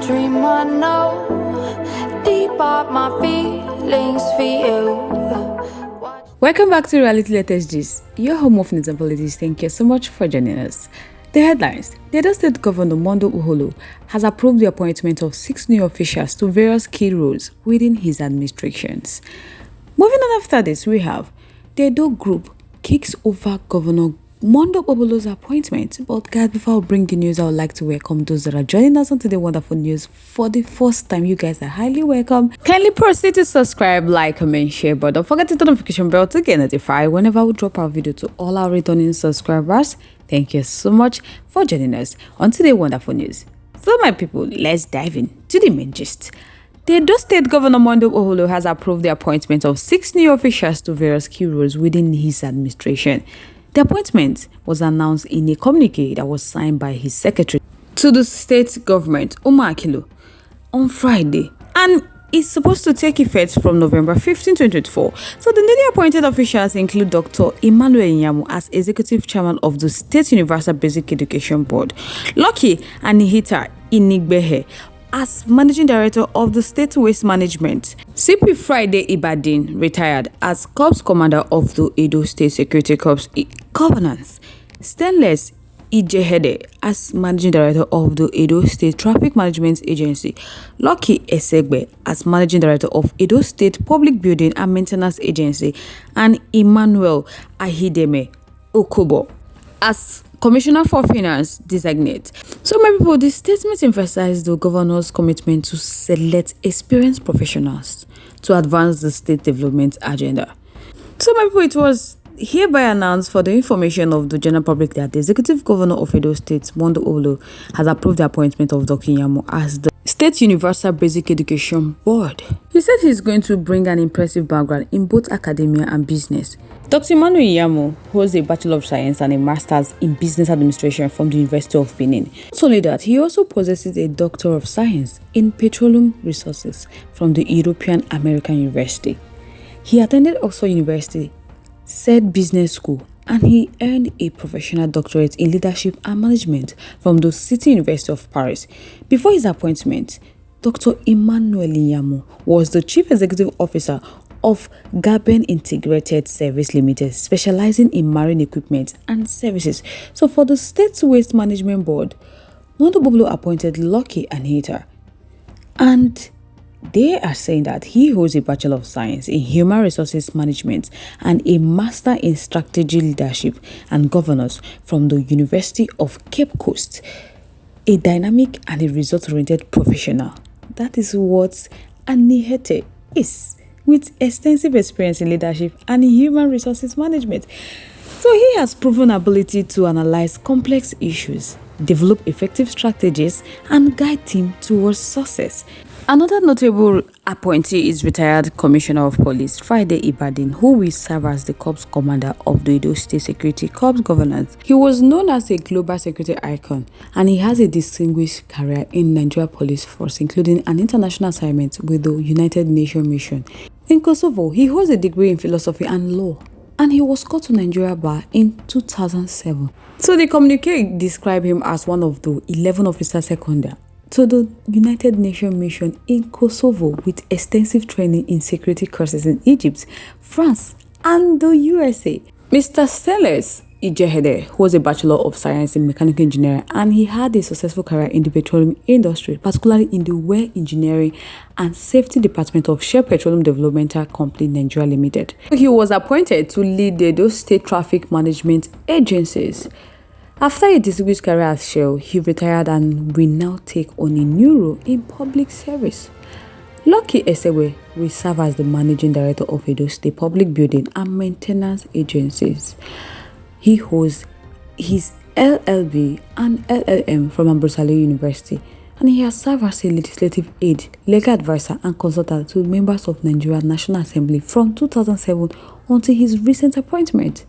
dream I know, deep up my feelings for you. Welcome back to Reality Latest Gist, your home of news and politics. Thank you so much for joining us. The headlines: the Edo State Governor Okpebholo has approved the appointment of 6 new officials to various key roles within his administrations. Moving on after this, we have the Edo Group kicks over Governor Okpebholo's appointment. But guys, before I bring the news, I would like to welcome those that are joining us on today's wonderful news for the first time. You guys are highly welcome. Kindly proceed to subscribe, like, comment, share, but don't forget to hit the notification bell to get notified whenever we drop our video. To all our returning subscribers, thank you so much for joining us on today's wonderful news. So my people, let's dive into the main gist. The Edo State Governor Okpebholo has approved the appointment of 6 new officials to various key roles within his administration. The appointment was announced in a communique that was signed by his secretary to the state government, on Friday, and is supposed to take effect from November 15, 2024. So the newly appointed officials include Dr. RI0US as Executive Chairman of the State Universal Basic Education Board, Lucky Anihita Inigbehe as Managing Director of the State Waste Management, CP Friday Ibadin retired as Corps Commander of the Edo State Security Corps Governance, Stainless Ijehede as Managing Director of the Edo State Traffic Management Agency, Lucky Esegbe as Managing Director of Edo State Public Building and Maintenance Agency, and Emmanuel Ahideme Okobo as Commissioner for Finance designate. So my people, the statement emphasized the governor's commitment to select experienced professionals to advance the state development agenda. So my people, it was hereby announced for the information of the general public that the Executive Governor of Edo State, Okpebholo, has approved the appointment of Dr. Yamu as the State Universal Basic Education Board. He said he's going to bring an impressive background in both academia and business. Dr. Yamu holds a Bachelor of Science and a Master's in Business Administration from the University of Benin. Not only that, he also possesses a Doctor of Science in Petroleum Resources from the European American University. He attended Oxford University, said business school, and he earned a professional doctorate in leadership and management from the City University of Paris. Before his appointment, Dr. Emmanuel Yamu was the Chief Executive Officer of Gaben Integrated Service Limited, specializing in marine equipment and services. So for the State Waste Management Board, Okpebholo appointed Lucky Anihita, and they are saying that he holds a Bachelor of Science in Human Resources Management and a Master in Strategy Leadership and Governance from the University of Cape Coast, a dynamic and a result-oriented professional. That is what Anihita is, with extensive experience in leadership and in human resources management. So he has proven ability to analyze complex issues, develop effective strategies, and guide team towards success. Another notable appointee is retired Commissioner of Police Friday Ibadin, who will serve as the Corps Commander of the Edo State Security Corps Governance. He was known as a global security icon, and he has a distinguished career in Nigeria Police Force, including an international assignment with the United Nations Mission. In Kosovo, he holds a degree in philosophy and law, and he was called to Nigeria Bar in 2007. So the communique described him as one of the 11 officers seconded to the United Nations Mission in Kosovo with extensive training in security courses in Egypt, France, and the USA. Mr. Stainless Ijehede holds a Bachelor of Science in Mechanical Engineering, and he had a successful career in the petroleum industry, particularly in the Well Engineering and Safety Department of Shell Petroleum Developmental Company Nigeria Limited. He was appointed to lead the Edo State Traffic Management Agencies. After a distinguished career at Shell, he retired and will now take on a new role in public service. Lucky Esegbe will serve as the Managing Director of Edo State Public Building and Maintenance Agencies. He holds his LLB and LLM from Appoint University, and he has served as a legislative aide, legal advisor, and consultant to members of Nigeria National Assembly from 2007 until his recent appointment.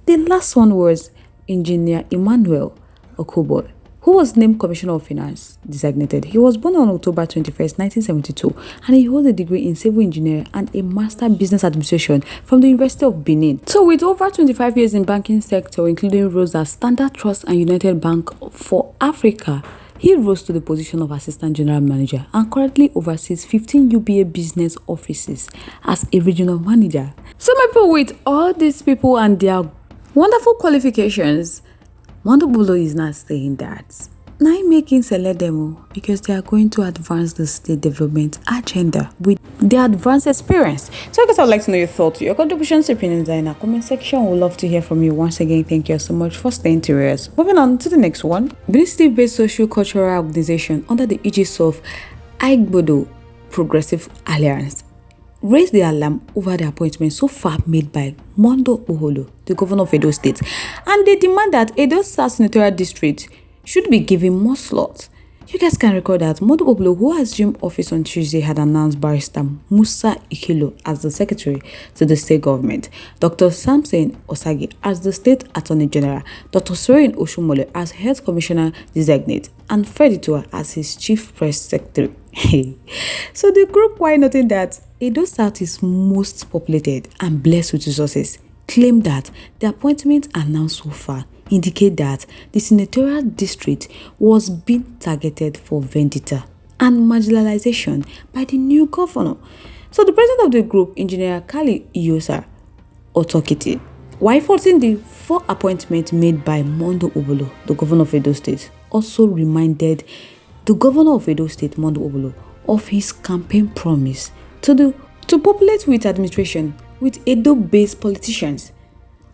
The last one was Engineer Emmanuel Okobo, who was named Commissioner of Finance designated. He was born on October 21st, 1972, and he holds a degree in civil engineering and a master in business administration from the University of Benin. So with over 25 years in banking sector, including roles at Standard Trust and United Bank for Africa, He rose to the position of Assistant General Manager and currently oversees 15 UBA business offices as a regional manager. So my people, with all these people and their wonderful qualifications, Okpebholo is not saying that now making select demo because they are going to advance the state development agenda with their advanced experience. So I guess I would like to know your thoughts, your contributions, opinions in the comment section. We'd love to hear from you. Once again, thank you so much for staying curious. Moving on to the next one. Benin State-based social cultural organization under the aegis of Okpebholo Progressive Alliance raised the alarm over the appointment so far made by Okpebholo, the governor of Edo State, and they demand that Edo South Senatorial District should be given more slots. You guys can recall that Okpebholo, who assumed office on Tuesday, had announced Barrister Musa Ikelo as the secretary to the state government, Dr. Samson Osagi as the state attorney general, Dr. Sorin Oshumole as health commissioner designate, and Freditoa as his chief press secretary. So the group, while noting that Edo South is most populated and blessed with resources, claimed that the appointments announced so far indicate that the senatorial district was being targeted for vendetta and marginalization by the new governor. So the president of the group, Engineer Kali Iyosa Otokiti, while faulting the 4 appointments made by Okpebholo, the governor of Edo State, also reminded the governor of Edo State, Okpebholo, of his campaign promise to populate with administration with Edo-based politicians.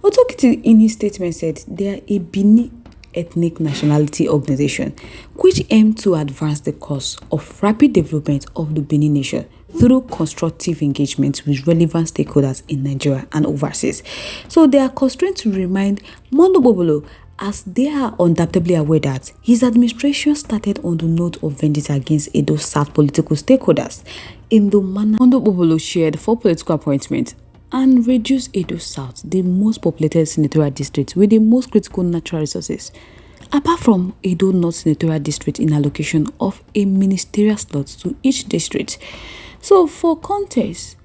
Otokiti in his statement said they are a Bini ethnic nationality organization which aim to advance the cause of rapid development of the Benin nation through constructive engagement with relevant stakeholders in Nigeria and overseas. So they are constrained to remind Okpebholo, as they are undoubtedly aware that his administration started on the note of vendetta against Edo South political stakeholders in the manner Okpebholo shared 4 political appointments and reduce Edo South, the most populated senatorial district with the most critical natural resources, apart from Edo North senatorial district in allocation of a ministerial slot to each district. So for context,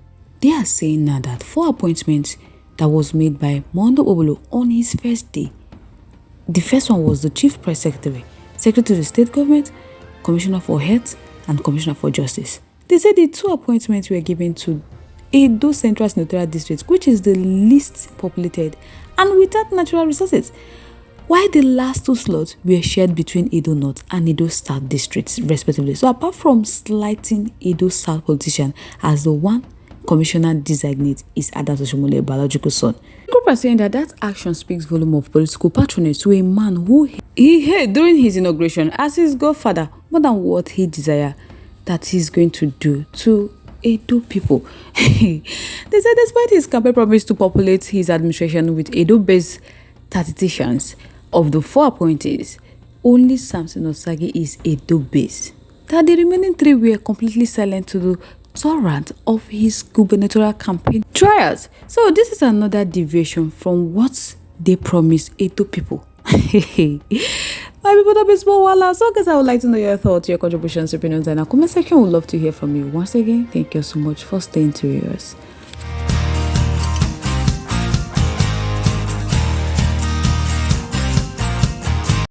they are saying now that 4 appointments that was made by Okpebholo on his first day. The first one was the chief press secretary, secretary to the state government, commissioner for health, and commissioner for justice. They said the 2 appointments were given to Edo Central Senatorial District, which is the least populated and without natural resources, while the last 2 slots were shared between Edo North and Edo South districts, respectively. So apart from slighting Edo South politician as the one commissioner designate is Adat Oshomole, biological son, the group are saying that action speaks volume of political patronage to a man who he hailed during his inauguration as his godfather more than what he desired that he's going to do to Edo people. They said despite his campaign promise to populate his administration with Edo-based statisticians, of the 4 appointees, only Samson Osagi is Edo-based. That the remaining 3 were completely silent to the torrent of his gubernatorial campaign trials. So this is another deviation from what they promised Edo people. My people, don't be small wala. So guys, I would like to know your thoughts, your contributions, opinions, and a comment section. Would love to hear from you. Once again, thank you so much for staying curious.